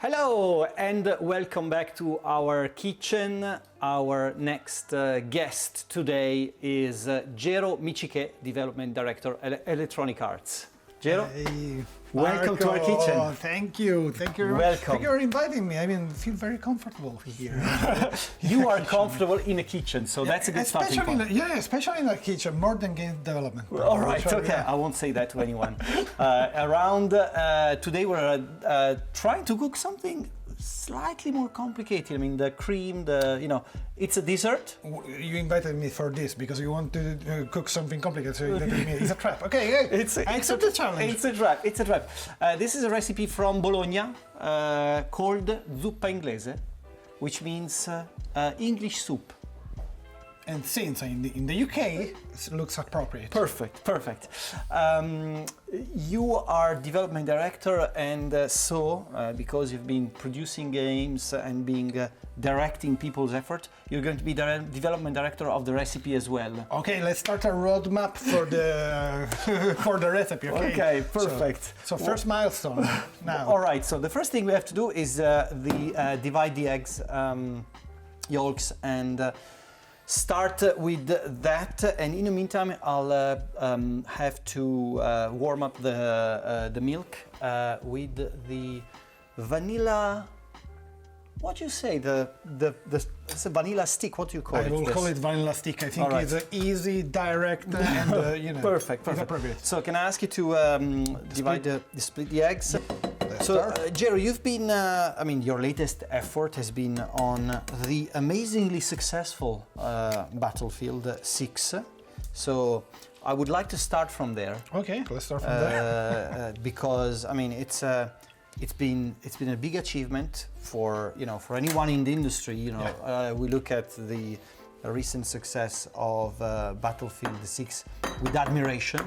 Hello and welcome back to our kitchen. Our next guest today is Gero Micciché, Development Director at Electronic Arts. Gero, hey, welcome to our kitchen. Oh, thank you very much. Welcome. Thank you for inviting me. I mean, feel very comfortable here. You are comfortable in a kitchen, so that's a good starting point. Especially in the kitchen, more than game development. All right, okay. I won't say that to anyone. Today we're trying to cook something slightly more complicated. I mean, the cream, it's a dessert. You invited me for this because you want to cook something complicated, so you let me. It's a trap. Okay, hey, I accept the challenge. It's a trap. This is a recipe from Bologna called zuppa inglese, which means English soup. And since in the UK, it looks appropriate. Perfect. You are development director, and because you've been producing games and being directing people's effort, you're going to be the development director of the recipe as well. Okay, let's start a roadmap for the for the recipe. Okay, perfect. So first milestone now. All right. So the first thing we have to do is divide the eggs yolks and. Start with that, and in the meantime, I'll have to warm up the milk with the vanilla. What do you say? It's a vanilla stick. What do you call it? I will call it vanilla stick. I think it's easy, direct, and perfect. Appropriate. So can I ask you to split the eggs? So, Gero, you've been, your latest effort has been on the amazingly successful Battlefield 6. So, I would like to start from there. Okay, let's start from there. Because, it's been a big achievement for anyone in the industry. We look at the recent success of Battlefield 6 with admiration.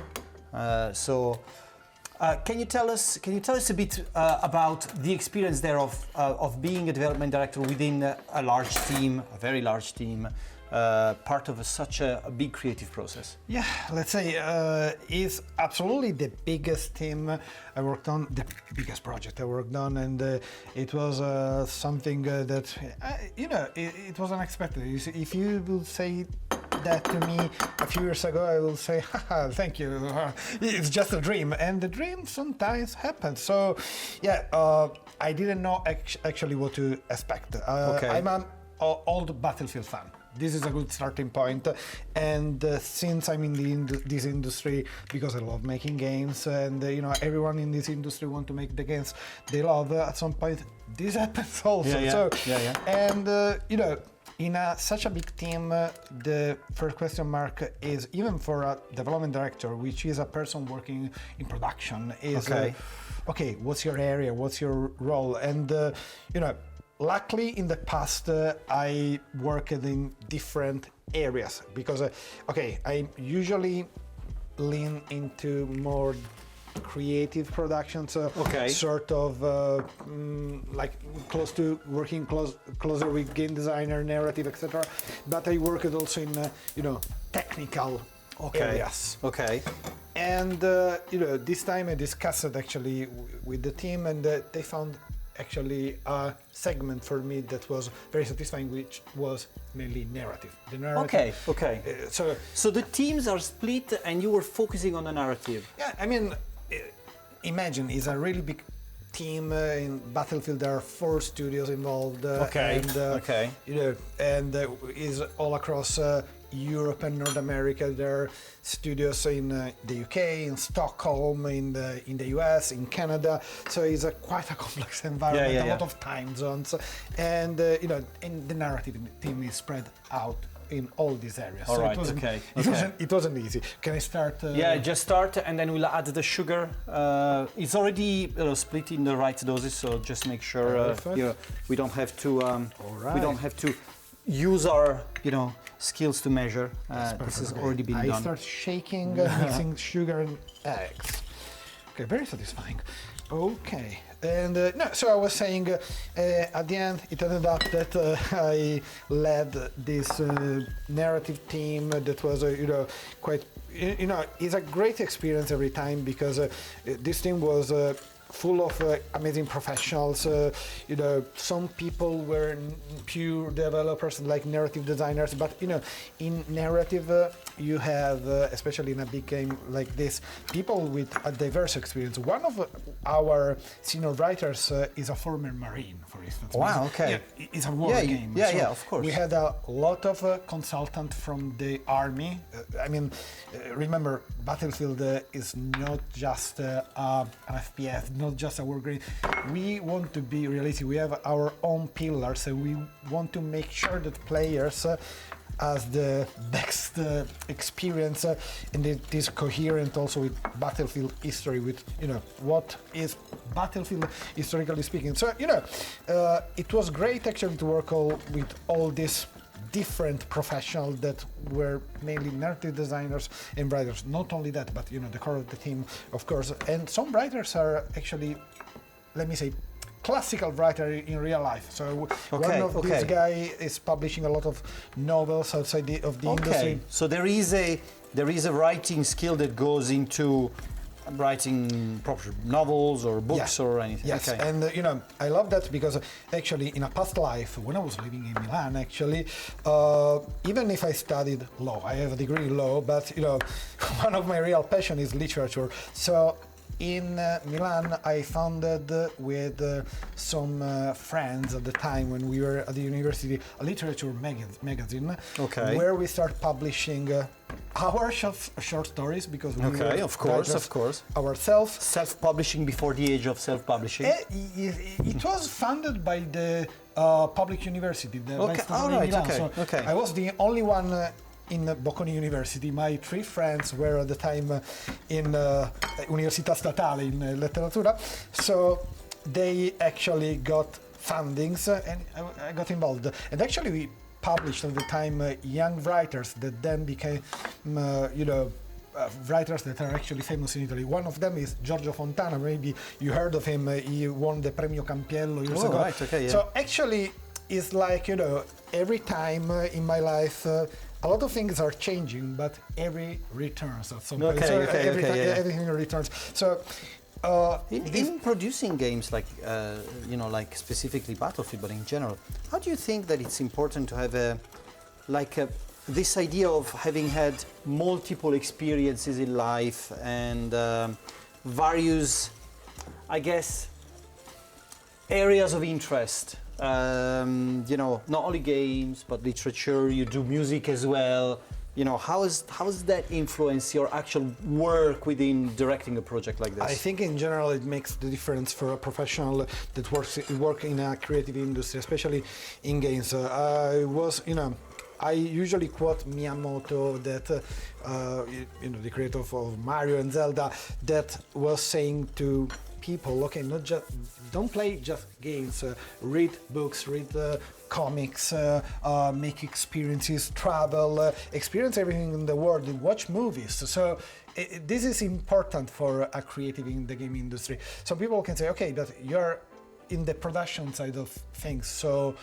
Can you tell us a bit about the experience there of being a development director within a large team, a very large team, part of such a big creative process? Yeah, let's say it's absolutely the biggest team I worked on, the biggest project I worked on, and it was something that it was unexpected. If you will say that to me a few years ago, I will say, haha, thank you, it's just a dream, and the dream sometimes happens. So yeah, I didn't know actually what to expect. I'm an old Battlefield fan. This is a good starting point, and since I'm in this industry, because I love making games, and everyone in this industry want to make the games they love, at some point this happens also. And in such a big team, the first question mark is, even for a development director, which is a person working in production, is okay, what's your area, what's your role? And luckily in the past I worked in different areas because I usually lean into more creative productions, sort of like close to working closer with game designer, narrative, etc. But I worked also in technical areas. And this time I discussed it actually with the team, and they found actually a segment for me that was very satisfying, which was mainly narrative. The narrative. So the teams are split, and you were focusing on the narrative. Yeah, imagine it's a really big team in Battlefield. There are 4 studios involved, and is all across Europe and North America. There are studios in the UK, in Stockholm, in the US, in Canada. So it's quite a complex environment, a lot of time zones, and and the narrative team is spread out in all these areas. It wasn't easy. Can I start? Just start, and then we'll add the sugar. It's already split in the right doses, so just make sure we don't have to use our skills to measure. This has already been done. I start shaking, mixing sugar and eggs. Okay, very satisfying. Okay, and so I was saying, at the end it ended up that I led this narrative team that was quite, it's a great experience every time, because this team was full of amazing professionals. Some people were pure developers like narrative designers, but in narrative you have, especially in a big game like this, people with a diverse experience. One of our senior writers is a former Marine, for instance. Wow, okay. Yeah, it's a war game. Yeah, of course. We had a lot of consultants from the army. Remember, Battlefield is not just an FPS, not just a war game. We want to be realistic. We have our own pillars, and we want to make sure that players as the best experience, and it is coherent also with Battlefield history, with what is Battlefield historically speaking. So it was great actually to work with all these different professionals that were mainly narrative designers and writers. Not only that, but the core of the team, of course. And some writers are actually, let me say, classical writer in real life. So this guy is publishing a lot of novels outside of the industry. So there is a writing skill that goes into writing proper novels or books or anything. Yes, and I love that because actually in a past life, when I was living in Milan, actually, even if I studied law, I have a degree in law, but one of my real passion is literature. So in Milan, I founded with some friends at the time when we were at the university a literature magazine, where we start publishing our short stories because we were of course ourselves. Self-publishing before the age of self-publishing. It was funded by the public university, the Milan. So I was the only one. In Bocconi University, my three friends were at the time in Università Statale in Letteratura, so they actually got fundings and I got involved. And actually we published at the time young writers that then became, writers that are actually famous in Italy. One of them is Giorgio Fontana, maybe you heard of him, he won the Premio Campiello years ago. So actually it's like, every time in my life, a lot of things are changing, but every returns at some point. Everything returns. So, in producing games like like specifically Battlefield, but in general, how do you think that it's important to have this idea of having had multiple experiences in life and various, I guess, areas of interest? Not only games, but literature, you do music as well. How does that influence your actual work within directing a project like this? I think in general it makes the difference for a professional that work in a creative industry, especially in games. I usually quote Miyamoto, that the creator of Mario and Zelda, that was saying to people, don't play just games, read books, read comics, make experiences, travel, experience everything in the world, watch movies. So this is important for a creative in the game industry. Some people can say, okay, but you're in the production side of things, so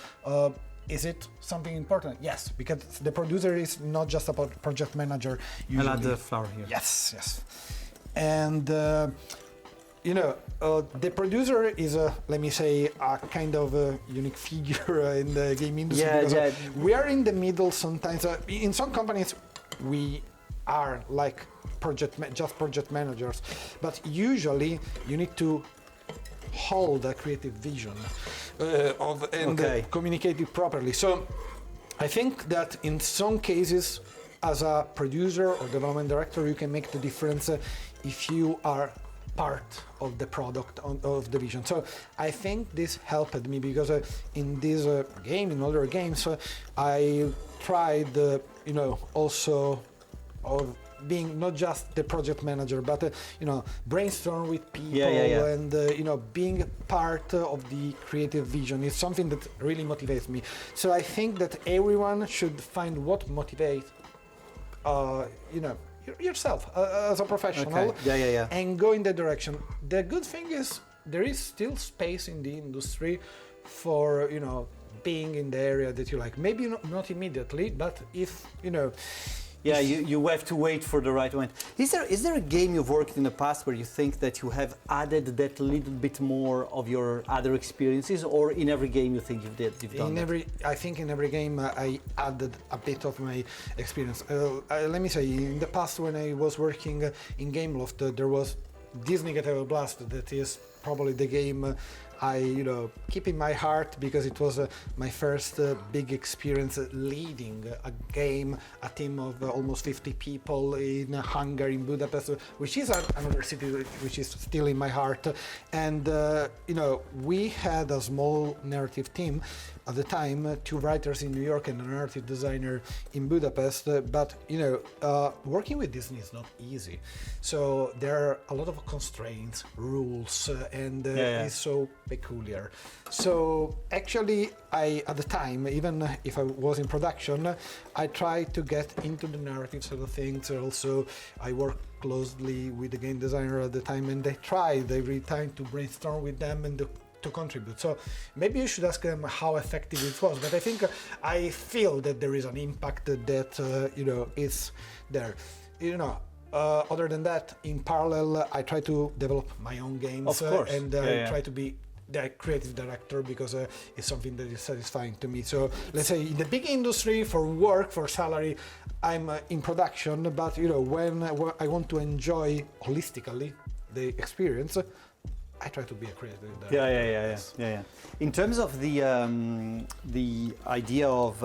is it something important? Yes, because the producer is not just a project manager. Usually. I'll add the flower here. Yes. And the producer is let me say, a kind of a unique figure in the game industry. We are in the middle sometimes. In some companies, we are like project managers, but usually you need to hold a creative vision and communicate it properly. So I think that in some cases, as a producer or development director, you can make the difference if you are part of the product of the vision. So I think this helped me because in this game, in other games, I tried, also of being not just the project manager, but brainstorm with people and being part of the creative vision is something that really motivates me. So I think that everyone should find what motivates, yourself as a professional, and go in that direction. The good thing is there is still space in the industry for being in the area that you like. Maybe not immediately, but if Yeah, you have to wait for the right moment. Is there a game you've worked in the past where you think that you have added that little bit more of your other experiences, or in every game you think you've done that? I think in every game I added a bit of my experience. Let me say, in the past when I was working in Gameloft, there was Disney Gateway Blast. That is probably the game I keep in my heart, because it was my first big experience leading a game, a team of almost 50 people in Hungary, in Budapest, which is another city which is still in my heart. And we had a small narrative team at the time, 2 writers in New York and a narrative designer in Budapest. But working with Disney is not easy. So there are a lot of constraints, rules, and it's so peculiar. So actually, at the time, even if I was in production, I tried to get into the narrative side of things. Also, I worked closely with the game designer at the time, and they tried every time to brainstorm with them and to contribute. So maybe you should ask them how effective it was. But I feel that there is an impact that is there. Other than that, in parallel, I try to develop my own games. Of course. And I try to be the creative director, because it's something that is satisfying to me. So let's say in the big industry, for work, for salary, I'm in production. But when I want to enjoy holistically the experience, I try to be a creative director. Yeah. In terms of the idea of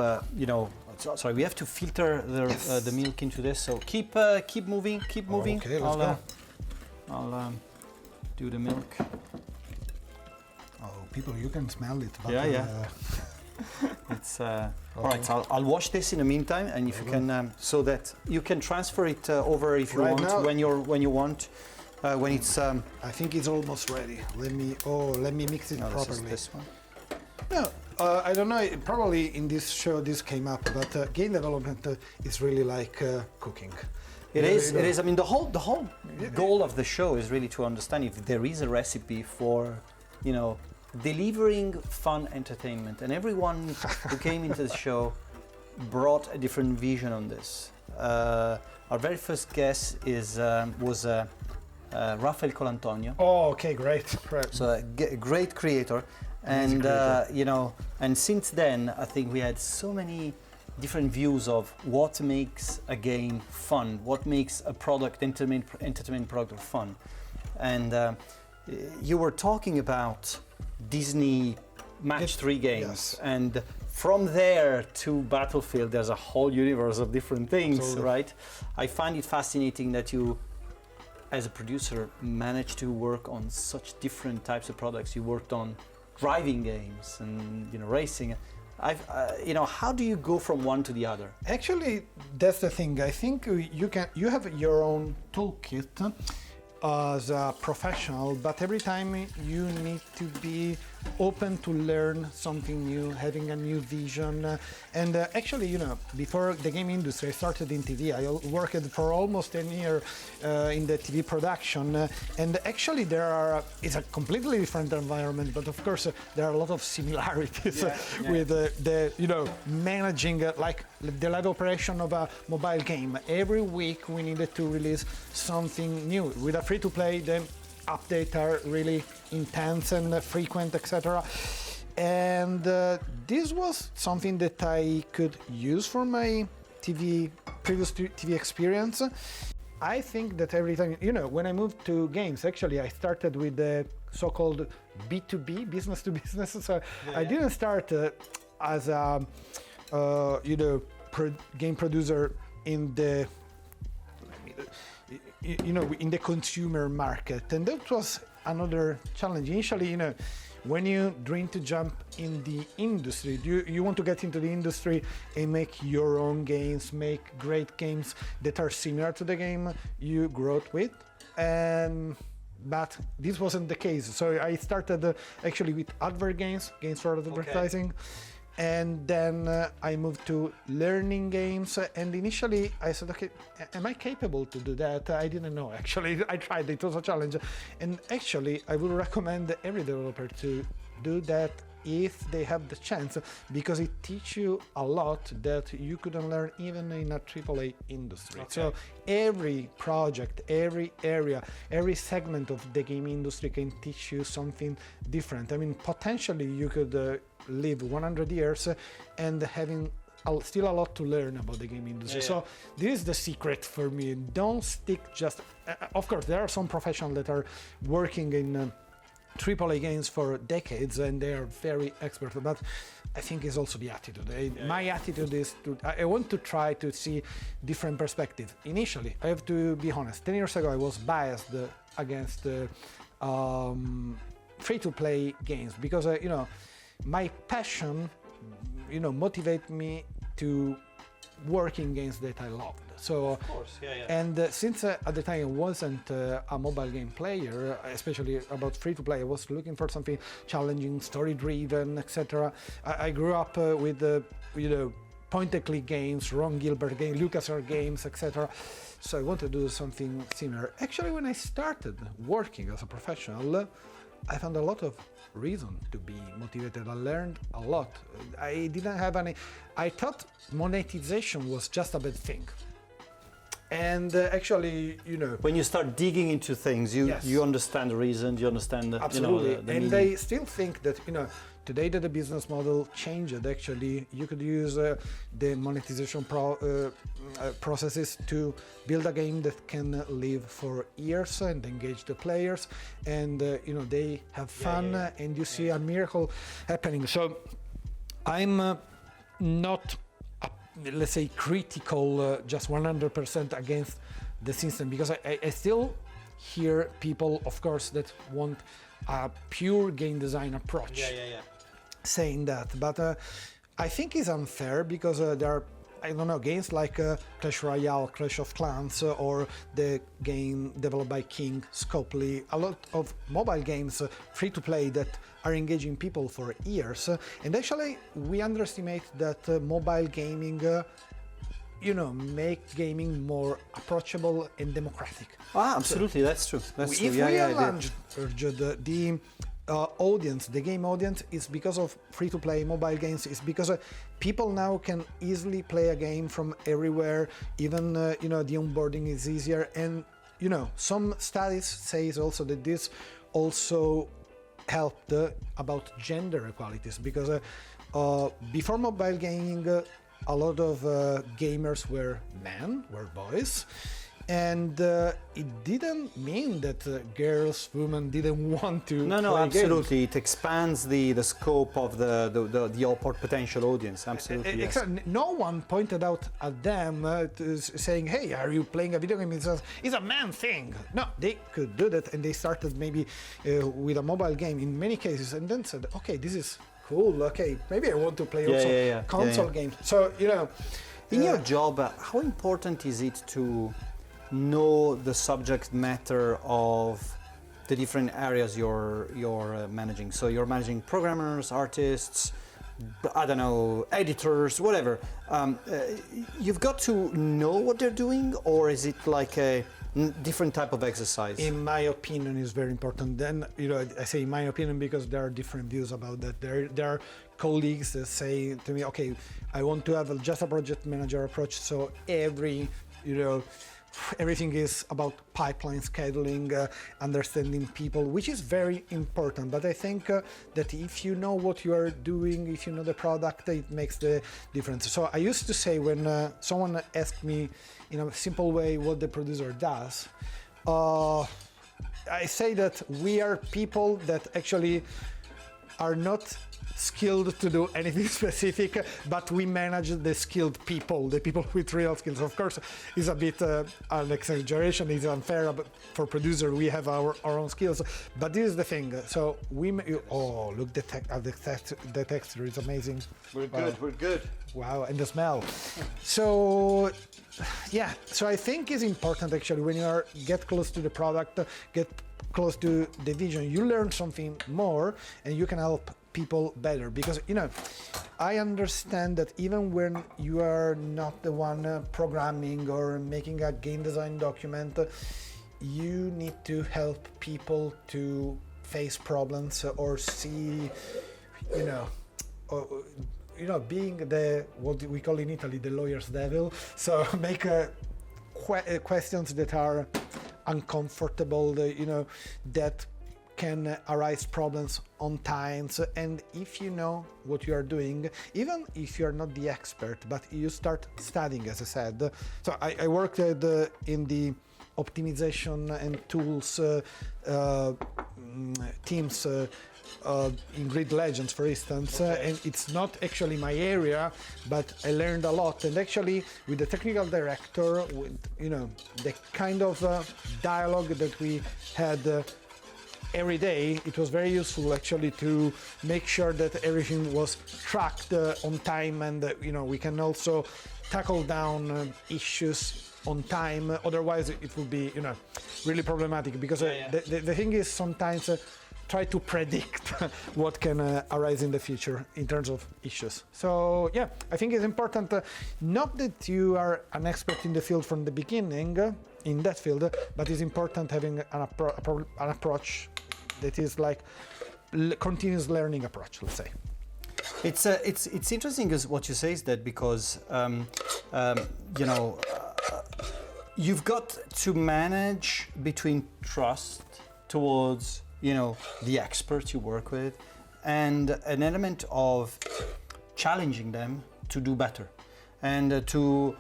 sorry, we have to filter the milk into this. So keep moving. Okay, let's go. I'll do the milk. Oh, people, you can smell it. But, It's all right. So I'll wash this in the meantime, and if you can, so that you can transfer it over if you want now, when you want. When it's, I think it's almost ready. Let me mix it properly. This one. No, I don't know. Probably in this show this came up, but game development is really like cooking. It is. I mean, the whole goal of the show is really to understand if there is a recipe for, delivering fun entertainment. And everyone who came into the show brought a different vision on this. Our very first guest was Rafael Colantonio. Oh, okay, great. So a great creator, and and since then I think we had so many different views of what makes a game fun, what makes a entertainment product fun, and you were talking about Disney Match 3 games, and from there to Battlefield, there's a whole universe of different things. Absolutely. Right? I find it fascinating that you, as a producer, managed to work on such different types of products. You worked on driving games and racing. How do you go from one to the other? Actually, that's the thing. I think you have your own toolkit as a professional, but every time you need to be open to learn something new, having a new vision. And actually, before the game industry, I started in TV. I worked for almost 10 years in the TV production. And actually, it's a completely different environment, but of course, there are a lot of similarities with managing like the live operation of a mobile game. Every week, we needed to release something new. With a free-to-play, the updates are really intense and frequent, etc. And this was something that I could use for my previous TV experience. I think that every time, when I moved to games, actually, I started with the so-called B2B, business to business. So I didn't start as a, game producer in the in the consumer market, and that was another challenge. Initially, when you dream to jump in the industry, you want to get into the industry and make your own games, make great games that are similar to the game you grew up with, but this wasn't the case. So I started actually with advert games for advertising. And then I moved to learning games, and initially I said, okay, am I capable to do that? I didn't know, actually. I tried, it was a challenge. And actually, I would recommend every developer to do that if they have the chance, because it teaches you a lot that you couldn't learn even in a AAA industry. Okay. So every project, every area, every segment of the game industry can teach you something different. I mean, potentially you could live 100 years and having still a lot to learn about the game industry. Yeah. So this is the secret for me. Don't stick just... of course, there are some professionals that are working in AAA games for decades and they are very expert, but I think it's also the attitude. My attitude is I want to try to see different perspectives. Initially, I have to be honest, 10 years ago I was biased against free-to-play games because my passion motivate me to work in games that I loved. So, of course, yeah. And since at the time I wasn't a mobile game player, especially about free-to-play, I was looking for something challenging, story-driven, etc. I grew up with point-and-click games, Ron Gilbert games, LucasArts games, etc. So I wanted to do something similar. Actually, when I started working as a professional, I found a lot of reason to be motivated. I learned a lot. I didn't have any... I thought monetization was just a bad thing. And actually, when you start digging into things, you understand the reason, you understand the, absolutely. the and meaning. I still think that today that the business model changed, actually you could use the monetization processes to build a game that can live for years and engage the players, and they have fun, and you see a miracle happening. So I'm not, let's say, critical, just 100% against the system, because I still hear people, of course, that want a pure game design approach saying that, but I think it's unfair because there are, I don't know, games like Clash Royale, Clash of Clans, or the game developed by King, Scopely, a lot of mobile games free-to-play that are engaging people for years, and actually we underestimate that mobile gaming make gaming more approachable and democratic. Absolutely, that's true. That's true. If we launched the audience, the game audience, is because of free-to-play mobile games, is because people now can easily play a game from everywhere, even the onboarding is easier, and some studies say also that this also helped about gender equalities, because before mobile gaming a lot of gamers were men, were boys, and it didn't mean that girls, women didn't want to play absolutely. games. It expands the scope of the potential audience. Absolutely, yes. No one pointed out at them saying, hey, are you playing a video game? It's a man thing. No, they could do that, and they started maybe with a mobile game in many cases, and then said, okay, this is cool, okay, maybe I want to play also console games. So, in your job, how important is it to know the subject matter of the different areas you're managing? So you're managing programmers, artists, I don't know, editors, whatever. You've got to know what they're doing, or is it like a different type of exercise? In my opinion, is very important. Then, I say in my opinion because there are different views about that. There are colleagues that say to me, okay, I want to have just a project manager approach, so everything is about pipeline scheduling, understanding people, which is very important. But I think that if you know what you are doing, if you know the product, it makes the difference. So I used to say, when someone asked me in a simple way what the producer does, I say that we are people that actually are not skilled to do anything specific, but we manage the skilled people, the people with real skills. Of course, it's a bit an exaggeration, it's unfair, but for producer we have our own skills, but this is the thing. So look, the texture is amazing. We're good. Wow, and the smell. So so I think it's important actually when you get close to the product, get close to the vision, you learn something more and you can help people better, because I understand that even when you are not the one programming or making a game design document, you need to help people to face problems or see, being the what we call in Italy the lawyer's devil. So make questions that are uncomfortable, that can arise problems on times. And if you know what you are doing, even if you're not the expert, but you start studying, as I said. So I worked in the optimization and tools teams in Grid Legends, for instance, and it's not actually my area, but I learned a lot. And actually, with the technical director, with the kind of dialogue that we had every day, it was very useful actually to make sure that everything was tracked on time, and we can also tackle down issues on time. Otherwise, it would be really problematic, because the thing is sometimes try to predict what can arise in the future in terms of issues. So yeah, I think it's important, not that you are an expert in the field from the beginning, in that field, but it's important having an approach that is like continuous learning approach, let's say. It's interesting as what you say is that, because you've got to manage between trust towards the experts you work with, and an element of challenging them to do better. And to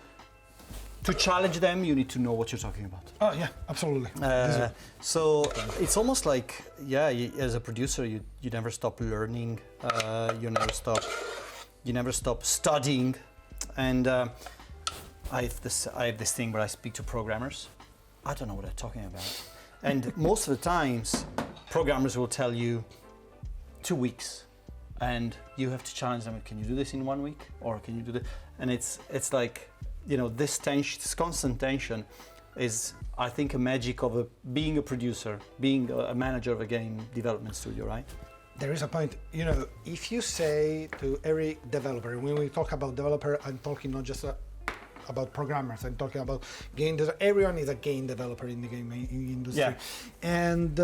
challenge them, you need to know what you're talking about. Oh yeah, absolutely. So it's almost like, as a producer, you never stop learning, you never stop studying. And I have this thing where I speak to programmers. I don't know what they're talking about. And most of the times, programmers will tell you 2 weeks, and you have to challenge them. Can you do this in 1 week, or can you do this? And it's like, this tension, this constant tension, is, I think, a magic of being a producer, being a manager of a game development studio, right? There is a point, if you say to every developer, when we talk about developer, I'm talking not just about programmers, I'm talking about game developers. Everyone is a game developer in the game industry. Yeah. And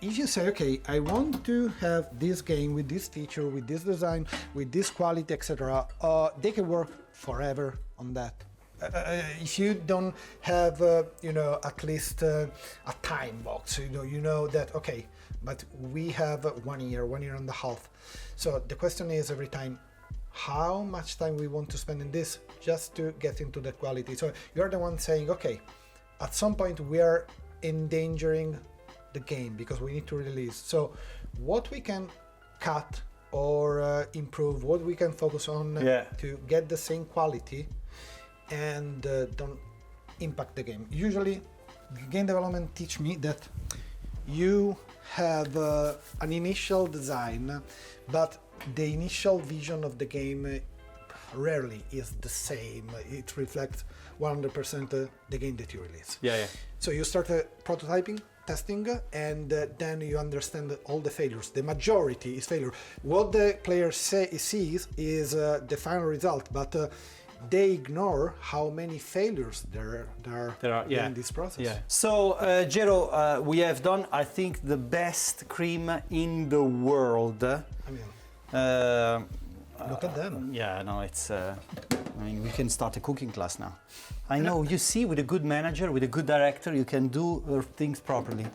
if you say, okay, I want to have this game with this feature, with this design, with this quality, etc., they can work forever on that. If you don't have, at least a time box, you know that, okay, but we have 1 year, 1 year and a half. So the question is every time, how much time we want to spend in this just to get into the quality. So you're the one saying, okay, at some point we are endangering the game because we need to release. So what we can cut or improve, what we can focus on to get the same quality and don't impact the game. Usually game development teach me that you have an initial design, but the initial vision of the game rarely is the same. It reflects 100% the game that you release. So you start prototyping, testing, and then you understand all the failures. The majority is failure. What the player sees is the final result, but they ignore how many failures there are in this process. So, Gero, we have done, I think, the best cream in the world. Look at them. It's. We can start a cooking class now. I know. You see, with a good manager, with a good director, you can do things properly.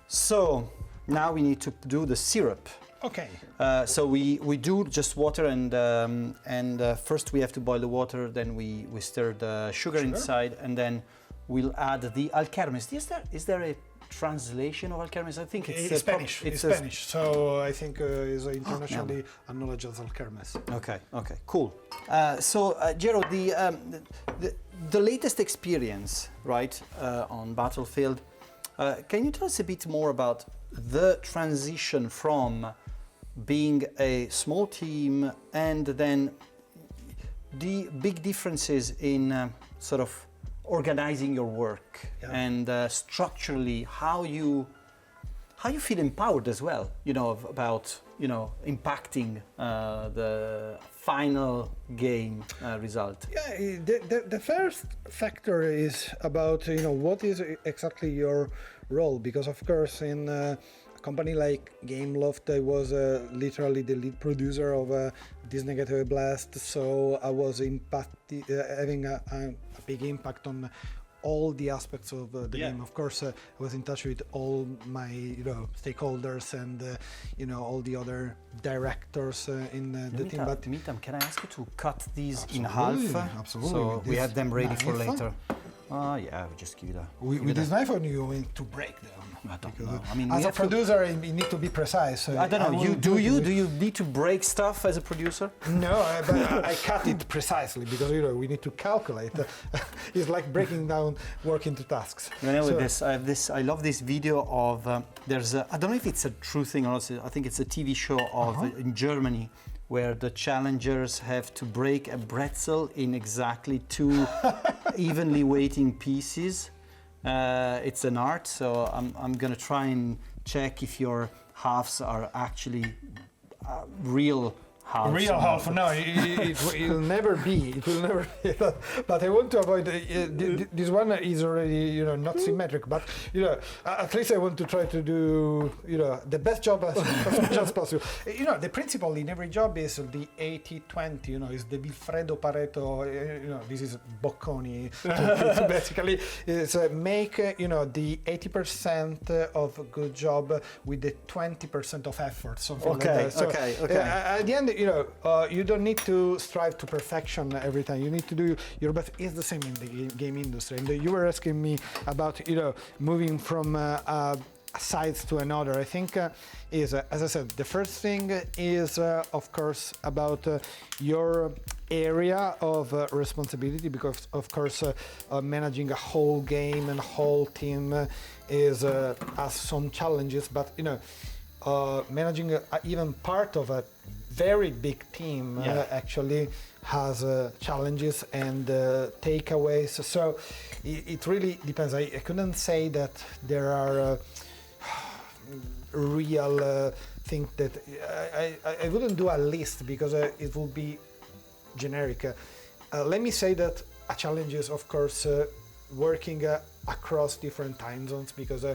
So now we need to do the syrup. Okay. So we do just water, and first we have to boil the water. Then we stir the sugar inside, and then we'll add the alkermes. Is there a translation of alkermes? I think it's Spanish. It's Spanish. So I think is internationally acknowledged as alkermes. Okay, cool. So Gero, the latest experience, right, on Battlefield. Can you tell us a bit more about the transition from being a small team and then the big differences in sort of organizing your work and structurally how you feel empowered as well, about impacting the final game result? The first factor is about what is exactly your role, because of course in a company like Gameloft, I was literally the lead producer of this Negative Blast, so I was having a big impact on all the aspects of the game. Of course, I was in touch with all my stakeholders and all the other directors in the team. But Mitam, can I ask you to cut these in Absolutely, half? absolutely. So With we this have them ready for knife. later. Yeah, we just give it a. with this knife, on you want to break them. I don't Because, know. I mean, as we a have to- producer, you need to be precise. I don't know. will Do you it. need to break stuff as a producer? No, but I cut it precisely because we need to calculate. It's like breaking down work into tasks. I love this video of there's I don't know if it's a true thing or not. I think it's a TV show of in Germany where the challengers have to break a pretzel in exactly 2 evenly weighting pieces. It's an art, so I'm gonna try and check if your halves are actually real halves. Real half, no, it'll never be. It will never be. But I want to avoid this one is already not symmetric. But at least I want to try to do the best job as much as possible. The principle in every job is the 80-20. Is the Vilfredo Pareto. This is Bocconi. To basically, is make the 80% of a good job with the 20% of effort. Something like that. So, okay. at the end, you don't need to strive to perfection every time. You need to do your best. It's the same in the game industry. And you were asking me about, moving from sides to another. I think is, as I said, the first thing is, of course, about your area of responsibility, because, of course, managing a whole game and a whole team has some challenges, but, managing even part of a very big team actually has challenges and takeaways. So it really depends. I couldn't say that there are real things that I wouldn't do a list because it will be generic. Let me say that a challenge is, of course, working across different time zones, because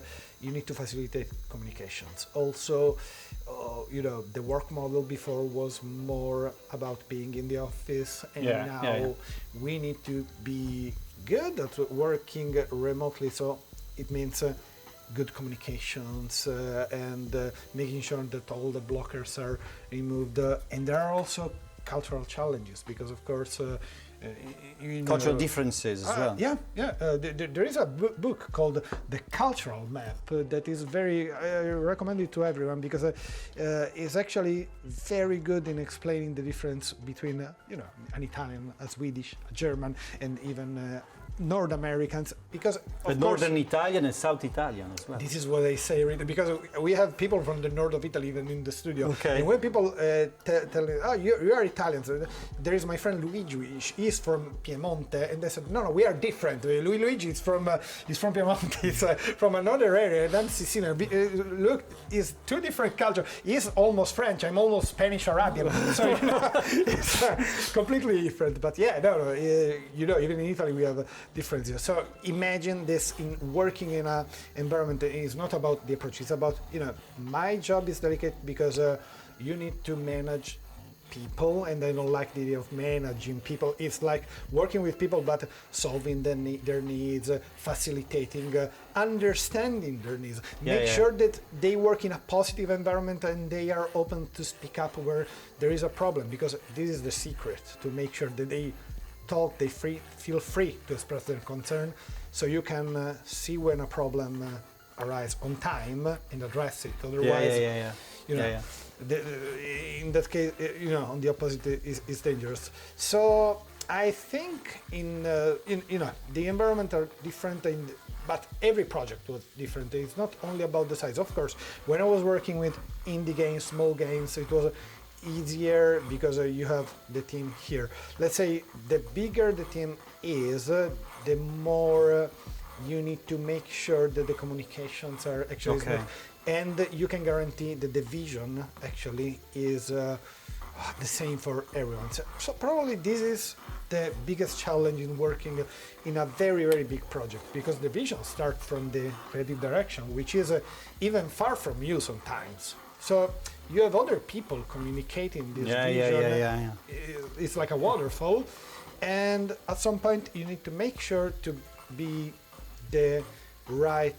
you need to facilitate communications. Also, the work model before was more about being in the office, and now we need to be good at working remotely. So it means good communications and making sure that all the blockers are removed. And there are also cultural challenges, because, of course, cultural differences as well. There is a book called The Cultural Map that is very, I recommend it to everyone, because it's actually very good in explaining the difference between, an Italian, a Swedish, a German, and even North Americans, because of Northern Italian and South Italian as well. This is what they say, really, because we have people from the north of Italy even in the studio. Okay. And when people tell me, you are Italian, so there is my friend Luigi, he's from Piemonte, and they said, no, we are different. Luigi is from Piemonte, he's from another area, and I'm Sicilian. Look, it's 2 different cultures. He's almost French, I'm almost Spanish Arabian, so it's completely different. But even in Italy we have differences. So imagine this in working in an environment that is not about the approach. It's about, my job is delicate because you need to manage people, and I don't like the idea of managing people. It's like working with people, but solving their needs, facilitating, understanding their needs. Make sure that they work in a positive environment and they are open to speak up where there is a problem, because this is the secret, to make sure that they talk, they feel free to express their concern, so you can see when a problem arises on time and address it. Otherwise, in that case, on the opposite is dangerous. So I think in the environment are different, but every project was different. It's not only about the size. Of course, when I was working with indie games, small games, it was easier because you have the team here. Let's say the bigger the team is, the more you need to make sure that the communications are actually smooth. And you can guarantee that the vision actually is the same for everyone. So probably this is the biggest challenge in working in a very, very big project, because the vision starts from the creative direction, which is even far from you sometimes. So you have other people communicating this vision. It's like a waterfall, and at some point you need to make sure to be the right,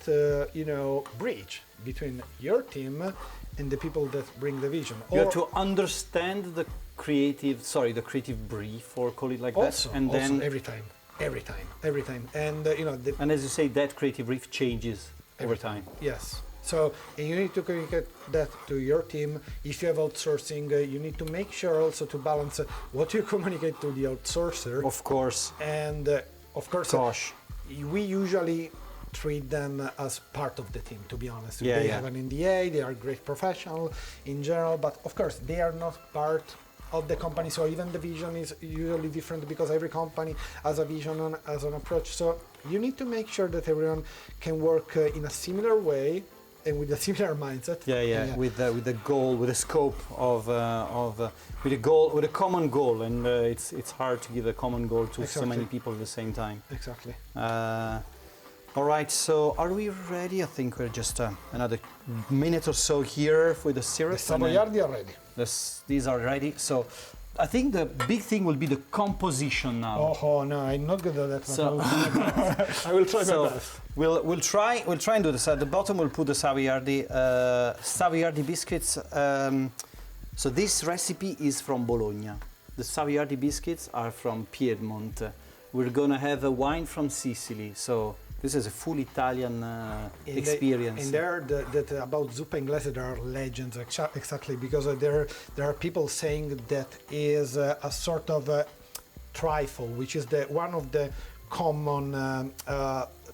bridge between your team and the people that bring the vision. You have to understand the creative brief, or call it like also, that, and also then every time, and and as you say, that creative brief changes over time. Yes. So you need to communicate that to your team. If you have outsourcing, you need to make sure also to balance what you communicate to the outsourcer. Of course. And of course, we usually treat them as part of the team, to be honest. They have an NDA, they are great professional in general, but of course they are not part of the company, so even the vision is usually different, because every company has a vision, has an approach. So you need to make sure that everyone can work in a similar way and with a similar mindset. With the goal, with the scope of with a common goal, and it's hard to give a common goal to so many people at the same time. Exactly. All right, so are we ready? I think we're just another minute or so here for the syrup. The savoiardi are ready. These are ready. So I think the big thing will be the composition now. Oh no, I'm not good at that. So I will try my best. We'll try and do this. At the bottom we'll put the Savoiardi biscuits. So this recipe is from Bologna. The Savoiardi biscuits are from Piedmont. We're gonna have a wine from Sicily. So this is a full Italian experience. And there, about zuppa inglese, there are legends, exactly, because there are people saying that is a sort of trifle, which is one of the common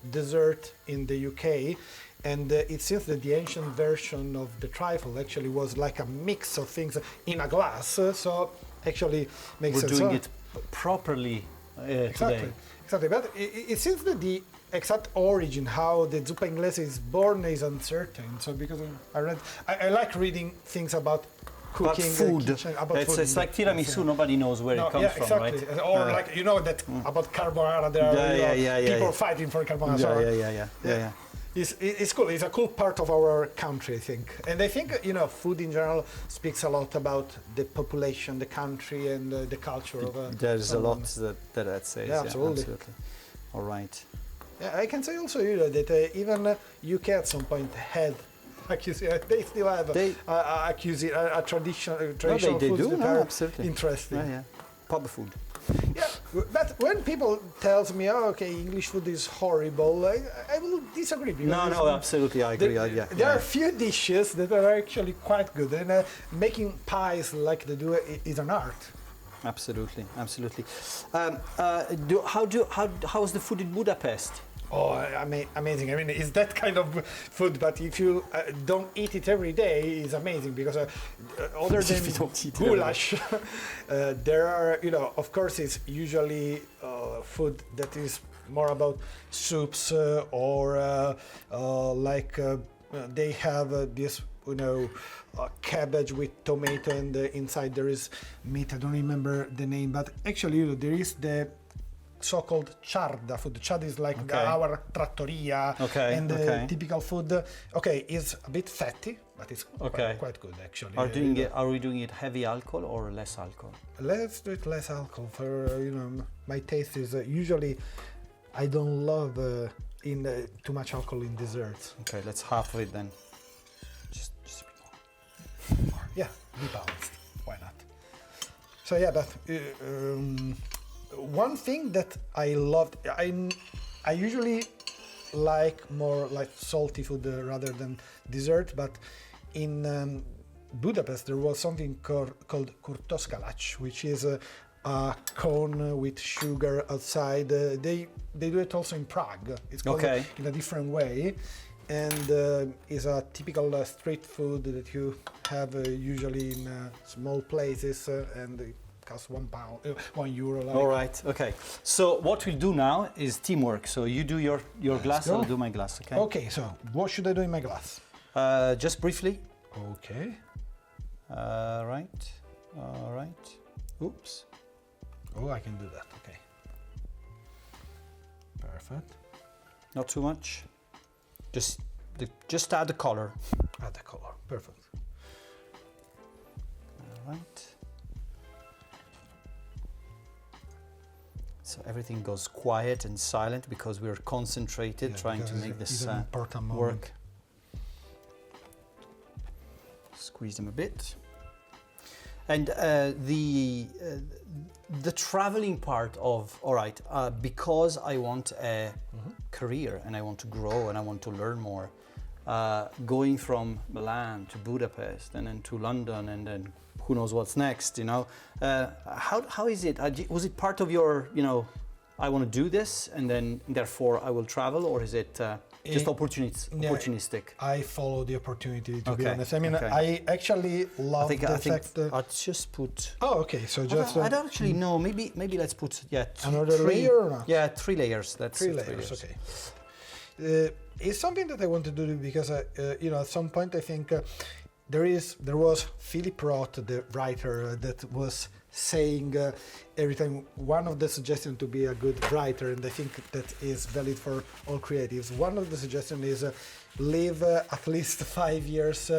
dessert in the UK. And it seems that the ancient version of the trifle actually was like a mix of things in a glass. So actually makes sense. We're doing it properly today. Exactly, but it seems that the exact origin, how the zuppa inglese is born, is uncertain. So because I like reading things about cooking, food. It's like tiramisu. Nobody knows where it comes from, right? Or like that about carbonara. There are people fighting for carbonara. It's cool. It's a cool part of our country, I think. And I think food in general speaks a lot about the population, the country, and the culture of. There's a lot that says. Yeah, absolutely. All right. Yeah, I can say also that even UK at some point had cuisine. They still have a cuisine, a traditional foods that are absolutely interesting. Yeah. Pub food. Yeah, but when people tells me, English food is horrible, I will disagree. No, absolutely, I agree. There are few dishes that are actually quite good, and making pies like they do is an art. Absolutely. How was the food in Budapest? Oh, amazing. I mean, it's that kind of food, but if you don't eat it every day, it's amazing, because other than goulash, there are, of course, it's usually food that is more about soups or they have this, cabbage with tomato, and inside there is meat. I don't remember the name, but actually, there is the so-called ciarda food. Ciarda is like our trattoria, and the typical food. It's a bit fatty, but it's quite good actually. Are we doing it heavy alcohol or less alcohol? Let's do it less alcohol. For my taste is usually I don't love too much alcohol in desserts. Okay, let's half of it then. Just a bit more. Yeah, be balanced. Why not? So yeah, but. One thing that I loved, I usually like more like salty food rather than dessert, but in Budapest there was something called kurtoskalács, which is a cone with sugar outside. They do it also in Prague. It's called in a different way, and is a typical street food that you have usually in small places, and it costs €1. All right. Okay. So what we'll do now is teamwork. So you do your glass, I'll do my glass. Okay. Okay. So what should I do in my glass? Just briefly. Okay. All right. Oops. Oh, I can do that. Okay. Perfect. Not too much. Just add the color. Add the color. Perfect. All right. So everything goes quiet and silent because we're concentrated trying to make this work. Squeeze them a bit. And the traveling part of, all right, because I want a career and I want to grow and I want to learn more, going from Milan to Budapest and then to London and then who knows what's next, you know, how is it? Was it part of your, you know, I want to do this and then therefore I will travel, or is it just opportunistic? I follow the opportunity, to be honest. I mean, I actually love the fact that... I'll just put... Oh, okay, so just... I don't actually know, maybe let's put, another layer or not? Yeah, 3 layers. That's 3 layers, okay. It's something that I want to do because, you know, at some point I think there was Philip Roth, the writer, that was saying every time one of the suggestions to be a good writer, and I think that is valid for all creatives. One of the suggestions is live at least 5 years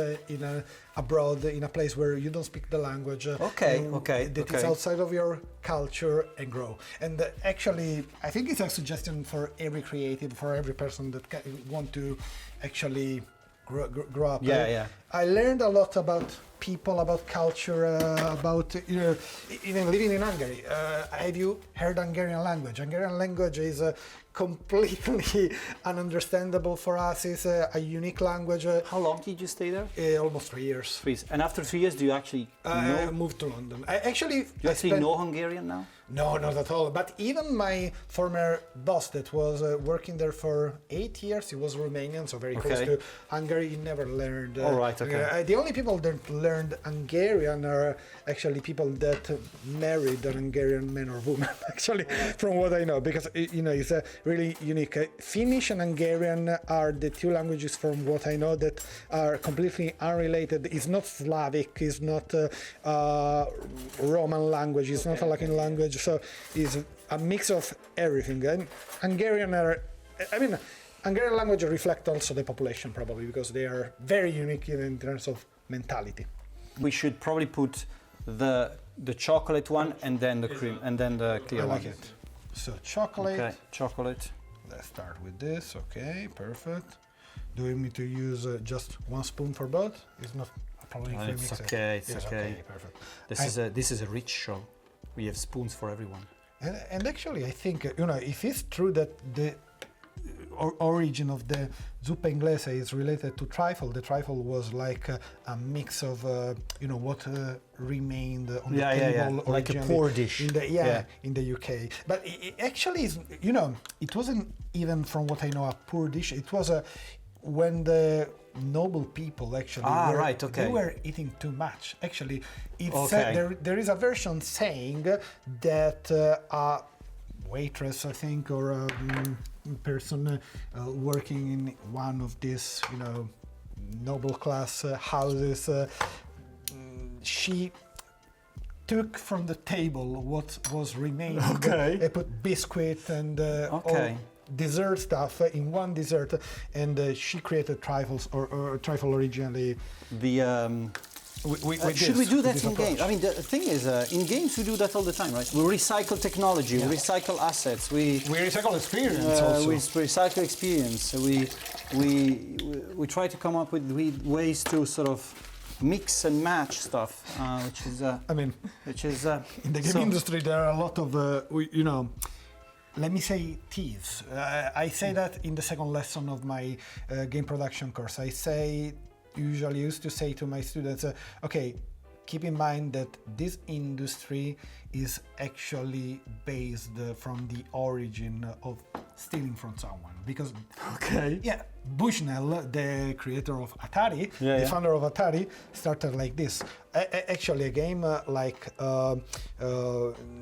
abroad in a place where you don't speak the language. That is outside of your culture, and grow. And actually, I think it's a suggestion for every creative, for every person that want to actually grow up. I learned a lot about people, about culture, about, you know, even living in Hungary. Have you heard Hungarian language? Hungarian language is completely ununderstandable for us. It's a unique language. How long did you stay there? Almost 3 years. And after 3 years, do you actually know? I moved to London. Do you actually know Hungarian now? No, not at all. But even my former boss that was working there for 8 years, he was Romanian, so very close to Hungary. He never learned. All right, okay. The only people that learned Hungarian are actually people that married an Hungarian man or woman, actually, from what I know, because, you know, it's really unique. Finnish and Hungarian are the 2 languages, from what I know, that are completely unrelated. It's not Slavic, it's not Roman language, it's not a Latin language. So it's a mix of everything. And Hungarian language reflects also the population, probably, because they are very unique in terms of mentality. We should probably put the chocolate one and then the cream and then the clear one. I like it. So chocolate. Okay, chocolate. Let's start with this. Okay, perfect. Do we need to use just 1 spoon for both? It's not a problem. It's okay. It's okay. Perfect. This is a rich show. We have spoons for everyone. And actually, I think, you know, if it's true that the origin of the zuppa inglese is related to trifle, the trifle was like a mix of, you know, what remained on the table. Like a poor dish. In the UK. But it actually is, you know, it wasn't even, from what I know, a poor dish. It was when the noble people actually they were eating too much. Actually, it's there is a version saying that a waitress, I think, or a person working in one of these, you know, noble class houses, she took from the table what was remaining. They put biscuit and all dessert stuff in one dessert, and she created trifles or trifle originally. Should we do that in games? I mean, the thing is, in games we do that all the time, right? We recycle technology, we recycle assets, we recycle experience also. We recycle experience. We try to come up with ways to sort of mix and match stuff, which is in the game industry there are a lot of you know. Let me say thieves. I say that in the second lesson of my game production course. I usually used to say to my students, okay, keep in mind that this industry is actually based from the origin of stealing from someone. Because, Bushnell, the creator of Atari, the founder of Atari, started like this. Actually, a game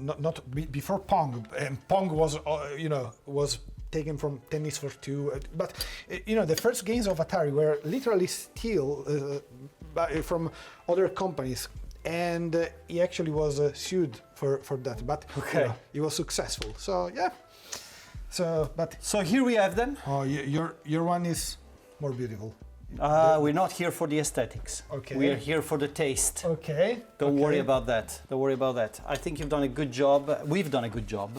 not before Pong. And Pong was, was taken from Tennis for Two. But, the first games of Atari were literally steal from other companies. and he actually was sued for that, but Okay. he was successful. So yeah. So here we have them. Oh, your one is more beautiful. We're not here for the aesthetics. Okay. We are here for the taste. Okay. Don't worry about that. Don't worry about that. I think you've done a good job. We've done a good job.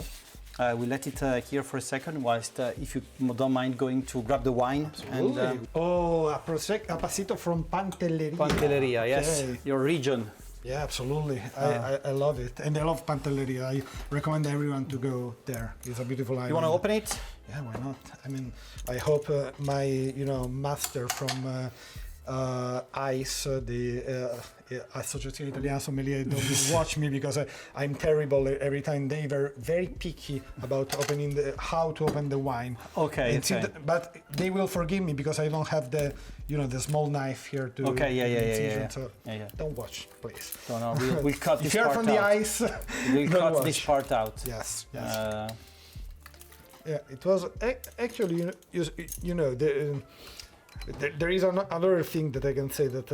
We'll let it here for a second, whilst if you don't mind going to grab the wine. Absolutely. And, a passito from Pantelleria. Pantelleria, yes, Okay. your region. Yeah, absolutely. I love it, and I love Pantelleria. I recommend everyone to go there. It's a beautiful island. You want to open it? Yeah, why not? I mean, I hope my master from ICE, the Associazione Italiana Sommelier, don't watch me because I'm terrible every time. They were very picky about opening how to open the wine. Okay. But they will forgive me because I don't have the the small knife here to. Okay. Yeah. So Yeah. don't watch, please. No, we'll cut If this you're part from out. the ICE, We'll don't cut watch. this part out. Yes. Uh, It was actually, there is another thing that I can say that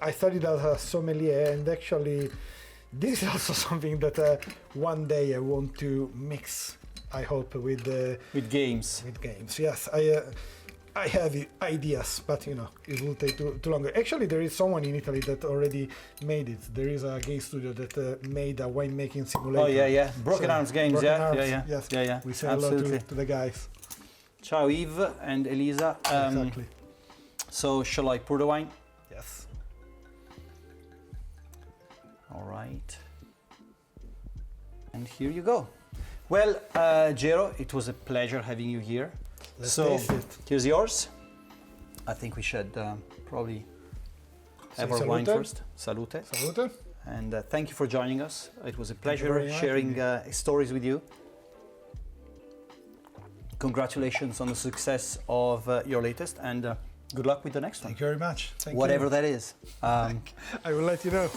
I studied as a sommelier, and actually this is also something that one day I want to mix. I hope with games. With games, yes. I have ideas, but it will take too long. Actually, there is someone in Italy that already made it. There is a game studio that made a winemaking simulator. Oh yeah. Broken Arms Games. Broken Arms, Yeah. Yes. Yeah. We say Absolutely. hello to the guys. Ciao Yves and Elisa. Exactly. So shall I pour the wine? Yes. All right. And here you go. Well, Gero, it was a pleasure having you here. Let's so taste it. here's yours. I think we should probably have our Say wine salute. first. Salute. Salute. And thank you for joining us. It was a you pleasure very much. sharing stories with you. Congratulations on the success of your latest, and good luck with the next one. Thank you very much. Thank Whatever you. that is. I will let you know.